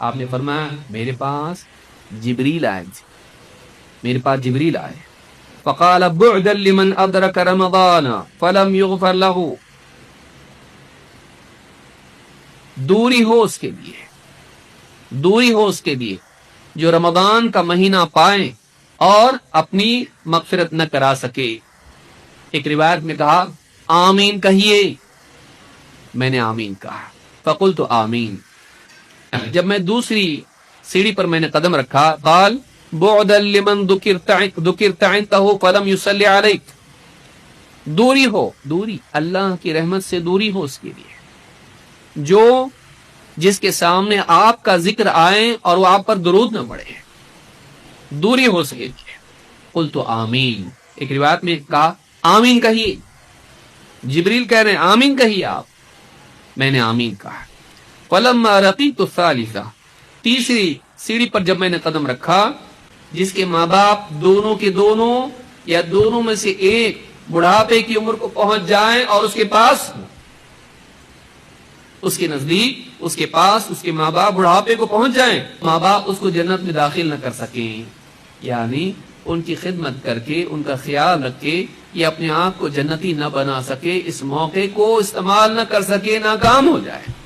آپ نے فرمایا میرے پاس جبریل آئے تھے، میرے پاس جبریل آئے، فقال بعدا لمن ادرک رمضان فلم یغفر له، دوری ہو اس کے لیے، دوری ہو اس کے لیے جو رمضان کا مہینہ پائیں اور اپنی مغفرت نہ کرا سکے۔ ایک روایت میں کہا آمین کہیے، میں نے آمین کہا، فقلت آمین۔ جب میں دوسری سیڑھی پر میں نے قدم رکھا، قال بعدا لمن ذکرت عنده فلم يصلي عليك، دوری ہو، دوری اللہ کی رحمت سے دوری ہو اس کے لیے جو جس کے سامنے آپ کا ذکر آئے اور وہ آپ پر درود نہ پڑے، دوری ہو سکے لیے۔ قلت آمین، ایک روایت میں کہا آمین کہیے، جبریل کہہ رہے ہیں آمین کہیے آپ، میں نے آمین کہا۔ فلما رقیت الثالثہ، تیسری سیڑھی پر جب میں نے قدم رکھا، جس کے ماں باپ دونوں کے دونوں یا دونوں میں سے ایک بڑھاپے کی عمر کو پہنچ جائیں اور اس کے پاس، اس کے نزدیک، اس کے پاس اس کے ماں باپ بڑھاپے کو پہنچ جائیں، ماں باپ اس کو جنت میں داخل نہ کر سکیں، یعنی ان کی خدمت کر کے ان کا خیال رکھ کے یہ اپنے آپ کو جنتی نہ بنا سکے، اس موقع کو استعمال نہ کر سکے، ناکام ہو جائے۔